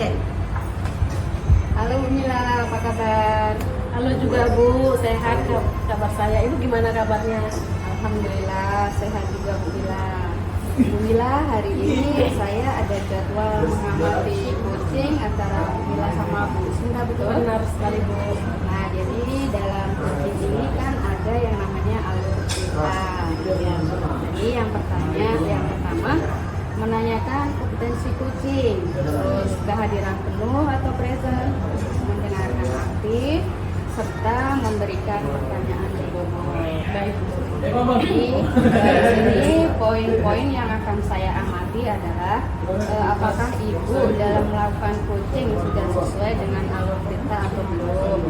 Oke. Halo Bu Mila, apa kabar? Halo juga Bu, sehat kabar saya. Ibu gimana kabarnya? Alhamdulillah sehat juga Bu Mila. Bu Mila, hari ini saya ada jadwal mengamati coaching antara Bu Mila sama Bu Sinta, betul? Benar sekali Bu. Nah, jadi dalam coaching ini kan ada yang namanya alur cerita. Ya. Jadi yang pertama menanyakan kompetensi coaching, terus kehadiran penuh atau present, mendengarkan aktif, serta memberikan pertanyaan berbobot. Baik Bu. Jadi ini poin-poin yang akan saya amati adalah apakah ibu dalam melakukan coaching sudah sesuai dengan alur cerita atau belum.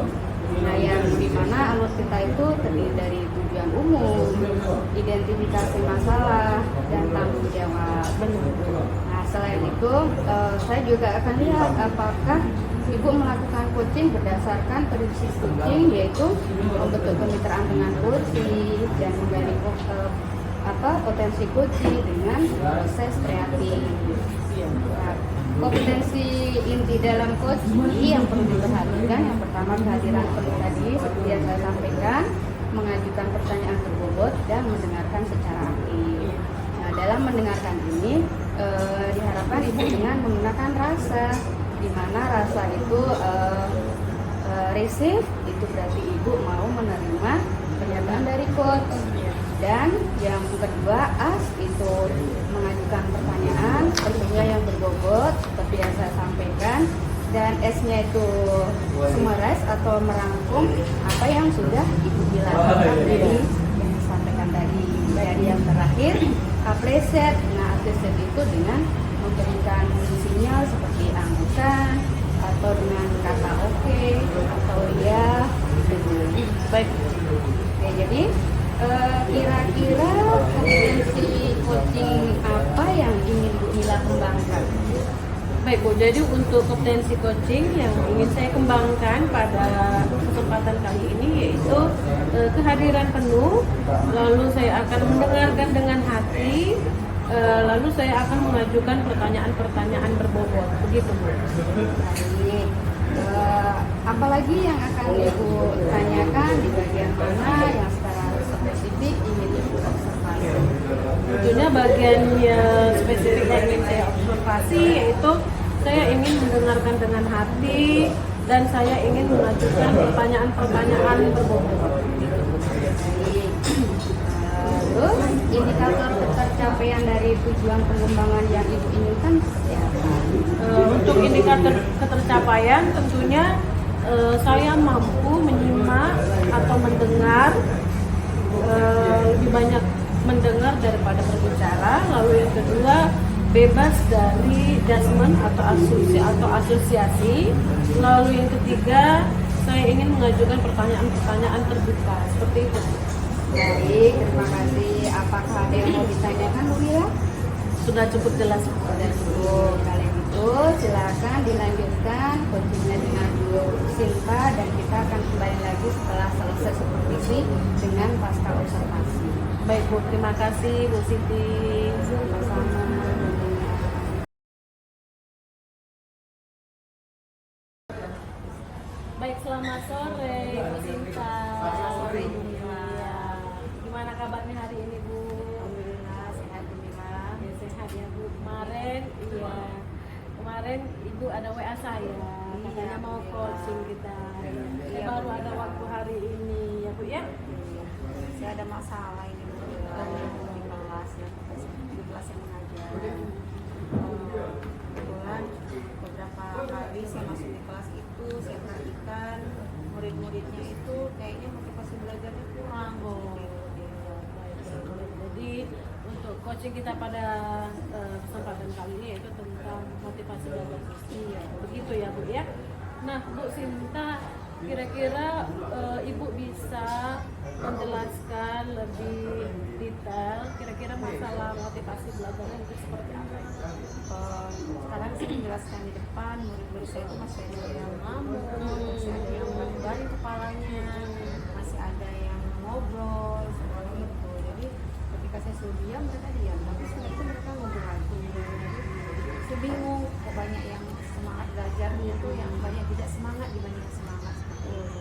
Nah, yang dimana alur cerita itu terdiri dari tujuan umum, identifikasi masalah, dan tanggung jawab. Nah, selain itu saya juga akan lihat apakah ibu melakukan coaching berdasarkan prinsip coaching, yaitu membentuk kemitraan dengan coaching dan menggali potensi coaching dengan proses kreatif. Nah, kompetensi inti dalam coaching yang perlu diperhatikan, yang pertama kehadiran penuh tadi seperti yang saya sampaikan, mengajukan pertanyaan berbobot dan mendengarkan secara aktif. Nah, dalam mendengarkan ini diharapkan ibu dengan menggunakan rasa, di mana rasa itu receive, itu berarti ibu mau menerima pernyataan dari coach. Dan yang kedua, ask, itu mengajukan pertanyaan tentunya yang berbobot seperti yang saya sampaikan. Dan S-nya itu summarize atau merangkum apa yang sudah ibu bilang tadi, yang disampaikan tadi. Dan yang terakhir, appreciate. Nah, appreciate itu dengan memberikan sinyal seperti anggukan atau dengan kata oke atau ya. Baik. Oke, jadi kira-kira kompetensi coaching apa yang ingin Bu Mila kembangkan? Baik Bu, jadi untuk kompetensi coaching yang ingin saya kembangkan pada kesempatan kali ini yaitu kehadiran penuh, lalu saya akan mendengarkan dengan hati, lalu saya akan mengajukan pertanyaan-pertanyaan berbobot. Begitu Bu. Baik. Apalagi yang akan Ibu tanyakan di bagian mana yang secara spesifik ingin Ibu observasi? Tentunya bagian yang spesifik yang ingin saya observasi yaitu saya ingin mendengarkan dengan hati dan saya ingin mengajukan pertanyaan-pertanyaan berbobot. Terus indikator ketercapaian dari tujuan pengembangan yang Ibu inginkan seperti apa? Untuk indikator ketercapaian tentunya saya mampu menyimak atau mendengar, lebih banyak mendengar daripada berbicara. Lalu yang kedua, bebas dari judgement atau asosiasi. Lalu yang ketiga, saya ingin mengajukan pertanyaan-pertanyaan terbuka. Seperti itu. Baik, terima kasih. Apakah ada yang mau ditanyakan Bu Mila? Sudah cukup jelas. Sudah cukup. Kalau itu silakan dilanjutkan coachingnya dengan Bu Sinta, dan kita akan kembali lagi setelah selesai supervisi dengan pasca observasi. Baik Bu, terima kasih Bu Siti. Sama-sama. Baik, selamat sore Bu Sinta. Selamat sore Bu Mila. Iya. Gimana kabarnya hari ini Bu? Alhamdulillah sehat Bu Mila. Ya, sehat ya Bu. Kemarin Ibu ada WA saya, katanya mau coaching kita. Saya baru ada waktu hari ini ya Bu ya. Saya ada masalah ini Bu Mila di kelas ya, di kelas yang mengajar. Kebetulan beberapa kali saya masuk di kelas itu, saya perhatikan murid-muridnya itu kayaknya motivasi belajarnya kurang. Jadi untuk coaching kita pada kesempatan kali ini yaitu tentang motivasi belajar. Iya, begitu ya Bu ya. Nah Bu Sinta, kira-kira Ibu bisa menjelaskan lebih detail kira-kira masalah motivasi belajarnya itu seperti apa? Sekarang saya menjelaskan di depan, murid-murid saya itu masih ada yang ngambek, masih ada yang membalik kepalanya, masih ada yang ngobrol seperti itu. Jadi ketika saya suruh diam, mereka diam, tapi setelah itu mereka ngobrol lagi. Jadi saya bingung, kok banyak yang semangat belajar itu yang banyak tidak semangat dibanding semangat seperti itu.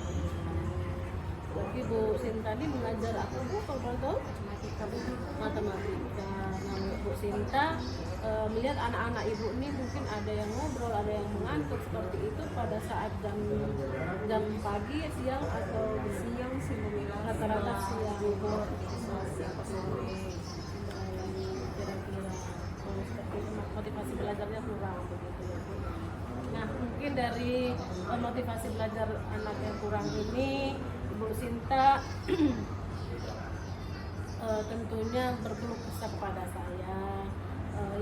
Berarti Bu Sinta ini mengajar apa Bu kalau boleh tahu? Matematika Bu. Matematika. Nah, Bu Sinta melihat anak-anak ibu ini mungkin ada yang ngobrol, ada yang mengantuk seperti itu pada saat jam pagi, siang atau Siang sih Mila, rata-rata siang. siang ke sore. Kira-kira seperti itu motivasi belajarnya kurang begitu ya Bu. Nah mungkin dari motivasi belajar anak yang kurang ini Bu Sinta tentunya berkeluh kesah kepada saya,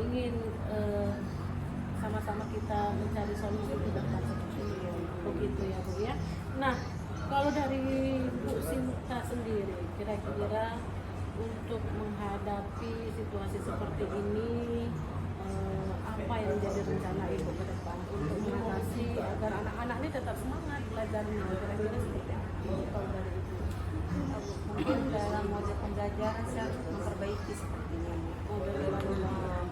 ingin sama-sama kita mencari solusi ke depan seperti itu, begitu ya Bu ya. Nah kalau dari Bu Sinta sendiri kira-kira untuk menghadapi situasi seperti ini apa yang menjadi rencana Ibu ke depan untuk mengatasi agar anak-anak ini tetap semangat belajarnya, kira-kira seperti apa kalau dari Ibu? Mungkin dalam model pembelajaran saya harus memperbaiki sepertinya. Belajar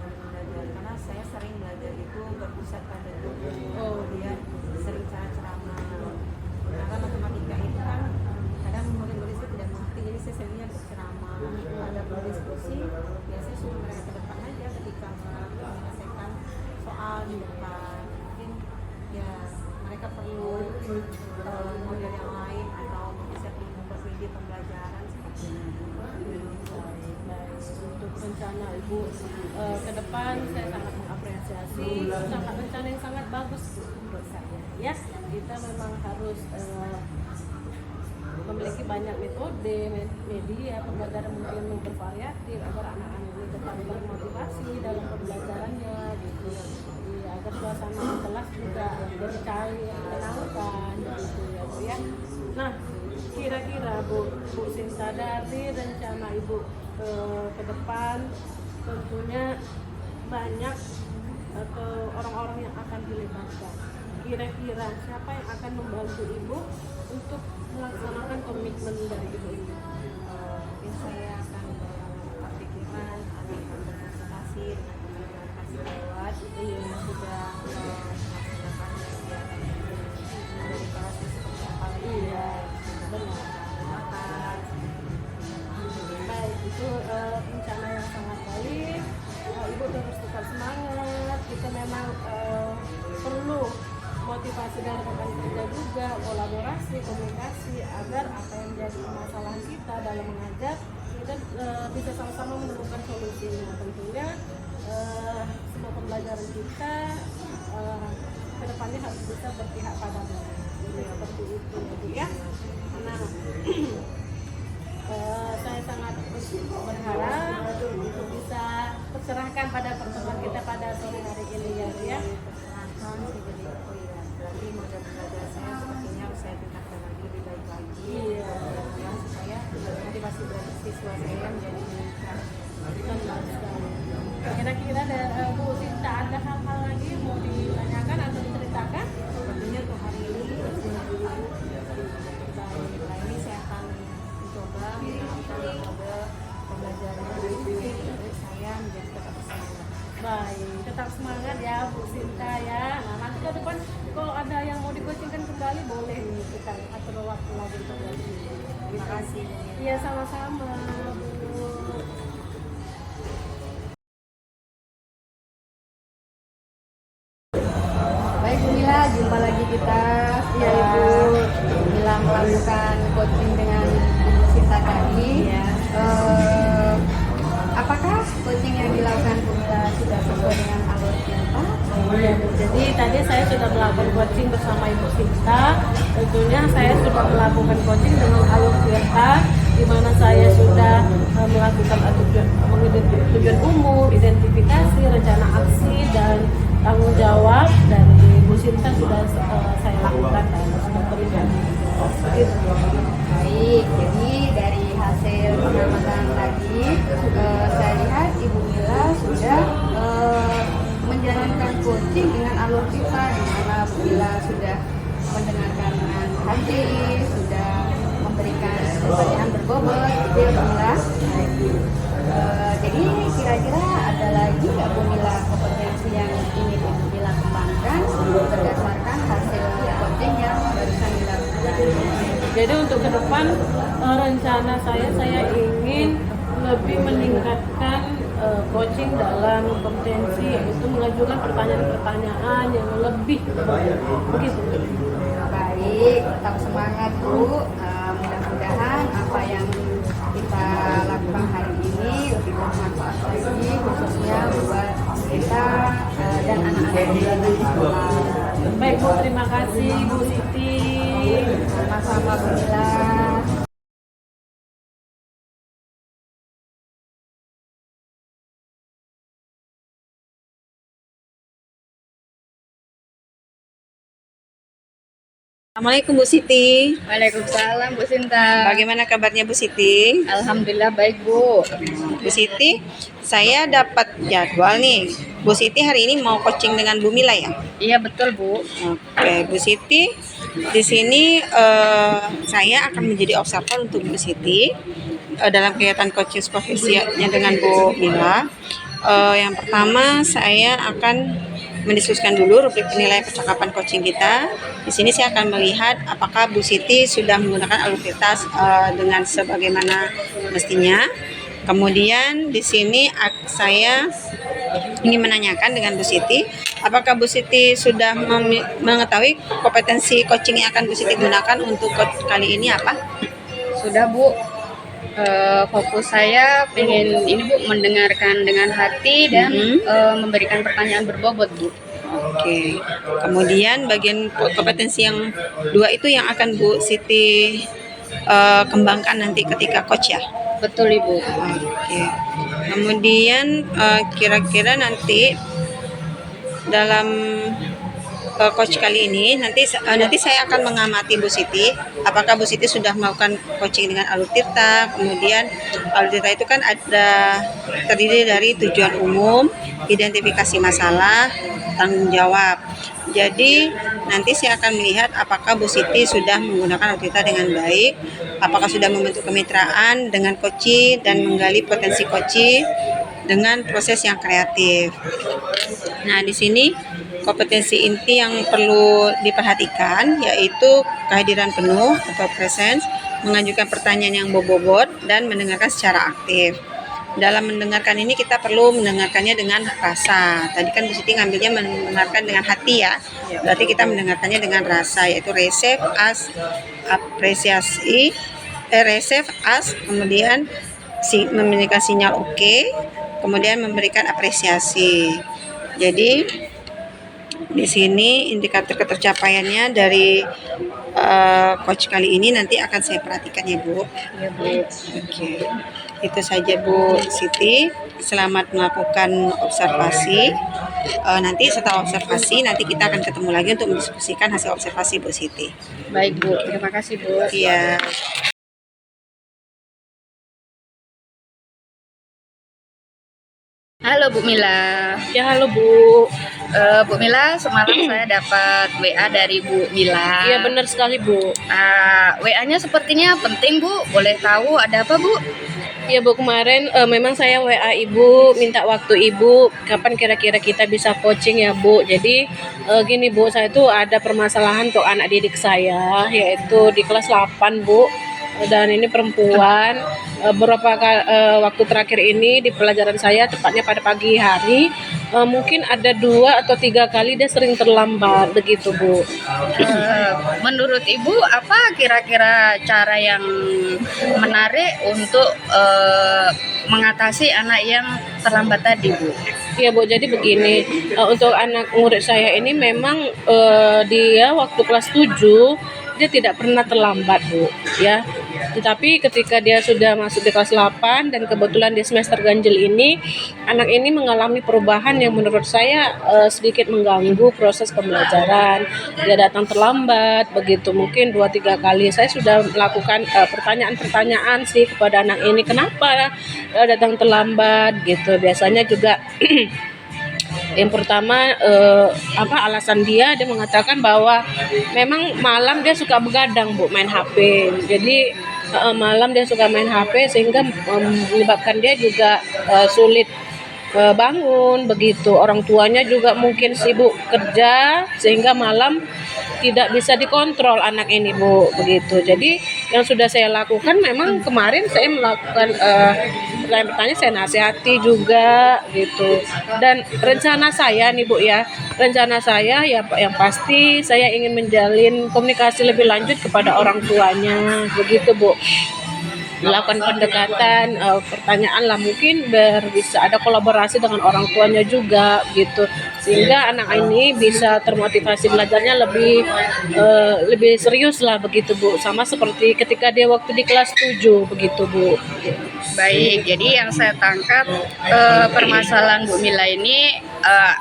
karena saya sering belajar itu berpusat pada guru, kemudian sering cara ceramah. Karena matematika itu kan kadang murid-murid itu tidak mengerti, jadi saya seringnya berceramah. Ada berdiskusi, biasanya suruh mereka ke depan aja ketika menyelesaikan soal di depan. Mungkin ya mereka perlu model yang lain atau bisa memperbaiki pembelajaran seperti itu. Untuk rencana Ibu ke depan saya sangat mengapresiasi, sangat rencana yang sangat bagus menurut saya ya. Kita memang harus memiliki banyak metode, media pembelajaran mungkin yang bervariatif agar anak-anak ini tetap termotivasi dalam pembelajarannya gitu. Agar suasana kelas juga jadi cair, menyenangkan gitu ya Bu ya. Nah kira-kira Bu Sinta dari rencana Ibu ke depan tentunya banyak atau orang-orang yang akan dilibatkan. Kira-kira siapa yang akan membantu Ibu untuk melaksanakan komitmen dari Ibu ini? Mungkin saya akan berpikiran akan berkonsultasi dengan komunikasi lewat yang sudah melaksanakan kegiatan dari kelas seperti apa Benar. Baik, itu rencana yang sangat baik. Ibu terus tetap semangat. Kita memang perlu motivasi dari rekan kerja juga, kolaborasi, komunikasi agar apa yang menjadi permasalahan kita dalam mengajar kita bisa sama-sama menemukan solusinya. Tentunya semua pembelajaran kita ke depannya harus bisa berpihak pada murid. Seperti itu ya Bu ya. Nah saya sangat berharap untuk bisa terserahkan pada pertemuan kita pada sore hari ini ya Bu ya. Berarti model belajar saya sepertinya harus saya tingkatkan lagi lebih baik lagi. Iya. Ya, supaya motivasi belajar siswa saya menjadi meningkat. Kira-kira Bu Sinta ada hal-hal lagi yang mau ditanyakan atau diceritakan? Sepertinya untuk hari ini ini saya akan mencoba menerapkan model pembelajaran dari saya menjadi tetap semangat. Baik, tetap semangat ya Bu Sinta ya. Nah nanti ke depan kalau ada yang mau dikoachingkan kembali boleh nih kita atur waktu lagi untuk lagi. Terima kasih. Iya sama-sama Bu. Baik Bu Mila, jumpa lagi kita. Iya Ibu. Mila melakukan coaching dengan Ibu Sinta tadi. Iya. Apakah coaching yang dilakukan Bu Mila sudah sesuai dengan alur Sinta? Ya, Bu. Jadi tadi saya sudah melakukan coaching bersama Ibu Sinta. Tentunya saya sudah melakukan coaching dengan alur Sinta, di mana saya sudah melakukan tujuan umum, identifikasi, rencana aksi dan tanggung jawab dari Ibu Sinta sudah saya lakukan dan sudah terlibat. Baik, jadi dari hasil pengamatan tadi saya lihat Ibu Mila sudah menjalankan coaching dengan alur kita, di mana Bu Mila sudah mendengarkan dengan hati, sudah memberikan pertanyaan berbobot, gitu ya Bu Mila. Jadi kira-kira ada lagi nggak Bu Mila kompetensi yang ingin Bu Mila kembangkan berdasarkan Jadi untuk ke depan rencana saya ingin lebih meningkatkan coaching dalam kompetensi, yaitu mengajukan pertanyaan-pertanyaan yang lebih begitu. Baik, tetap semangat Bu. Mudah-mudahan apa yang kita lakukan hari ini lebih bermanfaat lagi, khususnya buat kita dan anak-anak kita di sekolah. Baik Bu, terima kasih Bu Siti. Sama-sama Bu Mila. Assalamualaikum Bu Siti. Waalaikumsalam Bu Sinta. Bagaimana kabarnya Bu Siti? Alhamdulillah baik Bu. Bu Siti, saya dapat jadwal nih. Bu Siti hari ini mau coaching dengan Bu Mila ya? Iya betul Bu. Oke, Bu Siti, di sini saya akan menjadi observer untuk Bu Siti dalam kegiatan coaching profesinya dengan Bu Mila. Yang pertama saya akan mendiskusikan dulu rubrik penilaian percakapan coaching kita. Di sini saya akan melihat apakah Bu Siti sudah menggunakan aluritas dengan sebagaimana mestinya. Kemudian di sini saya ingin menanyakan dengan Bu Siti, apakah Bu Siti sudah mengetahui kompetensi coaching yang akan Bu Siti gunakan untuk kali ini apa? Sudah Bu. Fokus saya pengen ini Bu mendengarkan dengan hati dan memberikan pertanyaan berbobot Bu. Oke. Kemudian bagian kompetensi yang dua itu yang akan Bu Siti kembangkan nanti ketika coach ya. Betul Ibu. Oke. Kemudian kira-kira nanti dalam coach kali ini nanti saya akan mengamati Bu Siti, apakah Bu Siti sudah melakukan coaching dengan Alur Tirta. Kemudian Alur Tirta itu kan terdiri dari tujuan umum, identifikasi masalah, tanggung jawab. Jadi nanti saya akan melihat apakah Bu Siti sudah menggunakan Alur Tirta dengan baik, apakah sudah membentuk kemitraan dengan coach dan menggali potensi coach dengan proses yang kreatif. Nah, di sini kompetensi inti yang perlu diperhatikan yaitu kehadiran penuh atau presence, mengajukan pertanyaan yang berbobot, dan mendengarkan secara aktif. Dalam mendengarkan ini kita perlu mendengarkannya dengan rasa. Tadi kan Bu Siti ngambilnya mendengarkan dengan hati ya. Berarti kita mendengarkannya dengan rasa, yaitu receive as apresiasi, receive as, kemudian memberikan sinyal oke, kemudian memberikan apresiasi. Jadi di sini indikator ketercapaiannya dari coach kali ini nanti akan saya perhatikan ya Bu. Iya Bu. Oke. Itu saja Bu Siti. Selamat melakukan observasi. Nanti setelah observasi nanti kita akan ketemu lagi untuk mendiskusikan hasil observasi Bu Siti. Baik Bu, terima kasih Bu. Iya. Halo Bu Mila. Ya halo Bu. Bu Mila, semalam saya dapat WA dari Bu Mila. Iya benar sekali Bu. WA-nya sepertinya penting Bu. Boleh tahu ada apa Bu? Iya Bu, kemarin memang saya WA Ibu, minta waktu Ibu kapan kira-kira kita bisa coaching ya Bu. Jadi gini Bu, saya tuh ada permasalahan untuk anak didik saya, yaitu di kelas 8 Bu. Dan ini perempuan. Beberapa waktu terakhir ini di pelajaran saya, tepatnya pada pagi hari, mungkin ada 2 atau 3 kali dia sering terlambat begitu Bu. Menurut Ibu apa kira-kira cara yang menarik untuk mengatasi anak yang terlambat tadi Bu? Iya Bu, jadi begini, untuk anak murid saya ini memang dia waktu kelas 7 dia tidak pernah terlambat Bu ya. Tetapi ketika dia sudah masuk di kelas 8 dan kebetulan di semester ganjil ini, anak ini mengalami perubahan yang menurut saya sedikit mengganggu proses pembelajaran. Dia datang terlambat begitu, mungkin 2-3 kali saya sudah melakukan pertanyaan-pertanyaan sih kepada anak ini, kenapa datang terlambat gitu. Biasanya juga yang pertama alasan dia mengatakan bahwa memang malam dia suka begadang Bu, main HP. Jadi malam dia suka main HP sehingga menyebabkan dia juga sulit bangun begitu. Orang tuanya juga mungkin sibuk kerja sehingga malam tidak bisa dikontrol anak ini Bu begitu. Jadi yang sudah saya lakukan memang kemarin saya melakukan pertanyaan-pertanyaan, saya nasihati juga gitu. Dan rencana saya nih Bu ya, rencana saya ya yang pasti saya ingin menjalin komunikasi lebih lanjut kepada orang tuanya begitu Bu. Melakukan pendekatan, pertanyaan lah, mungkin biar bisa ada kolaborasi dengan orang tuanya juga gitu, sehingga anak ini bisa termotivasi belajarnya lebih serius lah begitu Bu, sama seperti ketika dia waktu di kelas 7 begitu Bu. Baik, jadi yang saya tangkap permasalahan Bu Mila ini,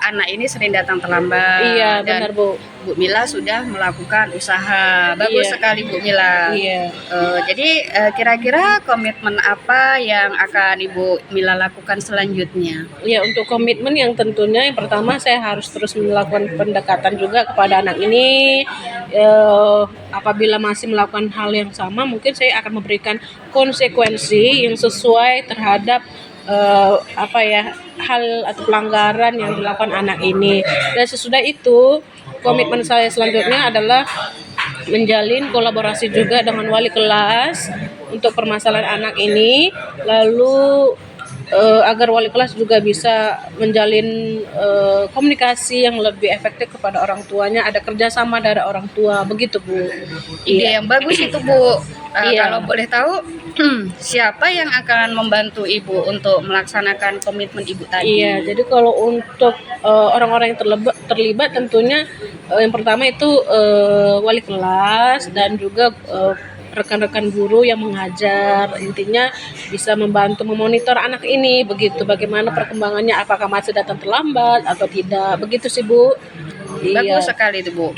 anak ini sering datang terlambat. Iya dan benar Bu. Bu Mila sudah melakukan usaha. Bagus Iya. sekali Bu Mila. Iya. Jadi kira-kira komitmen apa yang akan Ibu Mila lakukan selanjutnya? Ya, untuk komitmen yang tentunya yang pertama saya harus terus melakukan pendekatan juga kepada anak ini. Apabila masih melakukan hal yang sama, mungkin saya akan memberikan konsekuensi yang sesuai terhadap hal atau pelanggaran yang dilakukan anak ini. Dan sesudah itu komitmen saya selanjutnya adalah menjalin kolaborasi juga dengan wali kelas untuk permasalahan anak ini, lalu agar wali kelas juga bisa menjalin komunikasi yang lebih efektif kepada orang tuanya, ada kerjasama dari orang tua begitu Bu. Ide yang bagus itu Bu. Iya. Kalau boleh tahu siapa yang akan membantu Ibu untuk melaksanakan komitmen Ibu tadi? Iya, jadi kalau untuk orang-orang yang terlibat tentunya yang pertama itu wali kelas dan juga rekan-rekan guru yang mengajar, intinya bisa membantu memonitor anak ini begitu, bagaimana perkembangannya, apakah masih datang terlambat atau tidak begitu sih Bu. Bagus sekali itu Bu.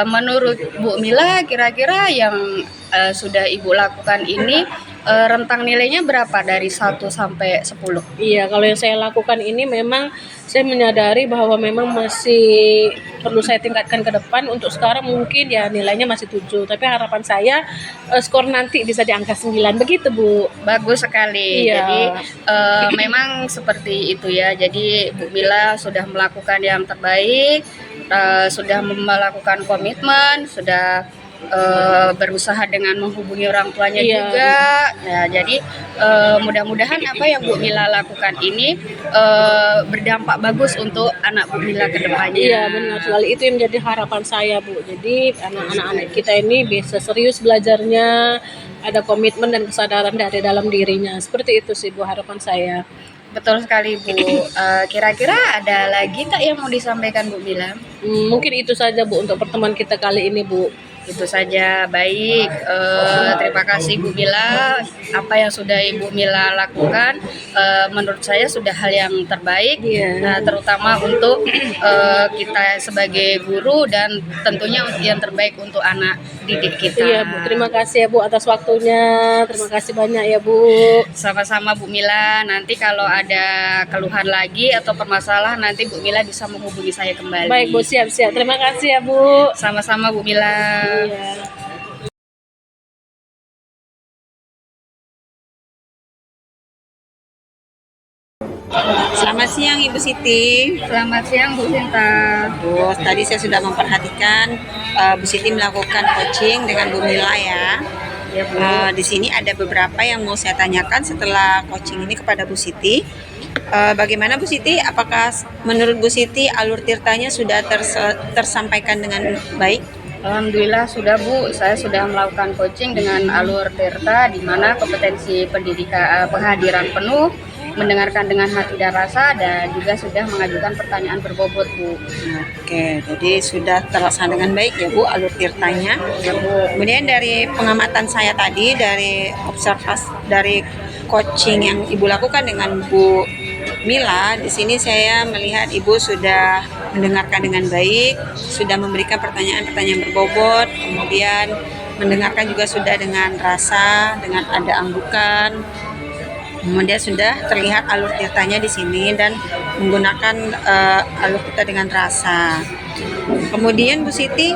Menurut Bu Mila, kira-kira yang sudah Ibu lakukan ini rentang nilainya berapa dari 1 sampai 10? Iya, kalau yang saya lakukan ini memang saya menyadari bahwa memang masih perlu saya tingkatkan ke depan. Untuk sekarang mungkin ya nilainya masih 7, tapi harapan saya skor nanti bisa di angka 9 begitu Bu. Bagus sekali. Iya. Jadi memang seperti itu ya. Jadi Bu Mila sudah melakukan yang terbaik, sudah melakukan komitmen, sudah berusaha dengan menghubungi orang tuanya Iya. juga. Nah, jadi mudah-mudahan apa yang Bu Mila lakukan ini berdampak bagus untuk anak Bu Mila ke depannya. Iya benar sekali, itu yang menjadi harapan saya Bu. Jadi anak-anak kita ini bisa serius belajarnya, ada komitmen dan kesadaran dari dalam dirinya. Seperti itu sih Bu harapan saya. Betul sekali Bu. Kira-kira ada lagi tak yang mau disampaikan Bu Mila? Mungkin itu saja Bu untuk pertemuan kita kali ini Bu. Itu saja. Baik, terima kasih Bu Mila. Apa yang sudah Ibu Mila lakukan menurut saya sudah hal yang terbaik. Iya. Nah, terutama untuk kita sebagai guru dan tentunya yang terbaik untuk anak didik kita. Iya Bu, terima kasih ya Bu atas waktunya. Terima kasih banyak ya Bu. Sama-sama Bu Mila. Nanti kalau ada keluhan lagi atau permasalahan, nanti Bu Mila bisa menghubungi saya kembali. Baik Bu, siap-siap. Terima kasih ya Bu. Sama-sama Bu Mila. Iya. Selamat siang Ibu Siti. Selamat siang Bu Sinta. Bu, tadi saya sudah memperhatikan Bu Siti melakukan coaching dengan Bu Mila ya. Ya Bu. Di sini ada beberapa yang mau saya tanyakan setelah coaching ini kepada Bu Siti. Bagaimana Bu Siti? Apakah menurut Bu Siti alur tirtanya sudah tersampaikan dengan baik? Alhamdulillah sudah Bu, saya sudah melakukan coaching dengan alur tirta di mana kompetensi pendidikan penghadiran penuh, mendengarkan dengan hati dan rasa, dan juga sudah mengajukan pertanyaan berbobot Bu. Oke, jadi sudah terlaksana dengan baik ya Bu alur tirtanya. Kemudian dari pengamatan saya tadi, dari observasi dari coaching yang Ibu lakukan dengan Bu Mila, di sini saya melihat Ibu sudah mendengarkan dengan baik, sudah memberikan pertanyaan-pertanyaan berbobot, kemudian mendengarkan juga sudah dengan rasa, dengan ada anggukan. Kemudian sudah terlihat alur tirtanya di sini dan menggunakan alur tirta dengan rasa. Kemudian Bu Siti,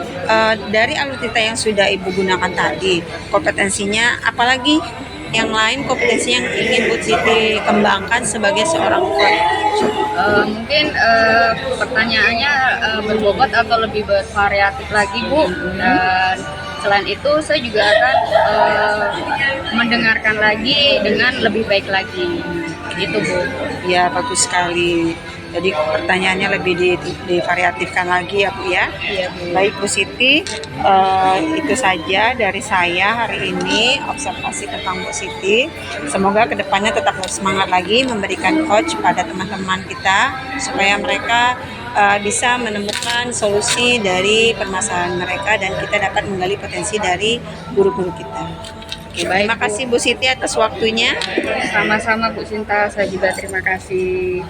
dari alur tirta yang sudah Ibu gunakan tadi, kompetensinya apalagi yang lain kompetensi yang ingin Bu Siti kembangkan sebagai seorang coach? Mungkin pertanyaannya berbobot atau lebih bervariatif lagi Bu, dan selain itu saya juga akan mendengarkan lagi dengan lebih baik lagi gitu Bu. Ya, bagus sekali. Jadi pertanyaannya lebih divariatifkan lagi ya Bu ya. Iya Bu. Baik Bu Siti, itu saja dari saya hari ini observasi tentang Bu Siti. Semoga kedepannya tetap semangat lagi memberikan coach pada teman-teman kita supaya mereka bisa menemukan solusi dari permasalahan mereka dan kita dapat menggali potensi dari guru-guru kita. Oke, Baik, terima Bu. kasih Bu Siti atas waktunya. Sama-sama Bu Sinta, saya juga terima kasih.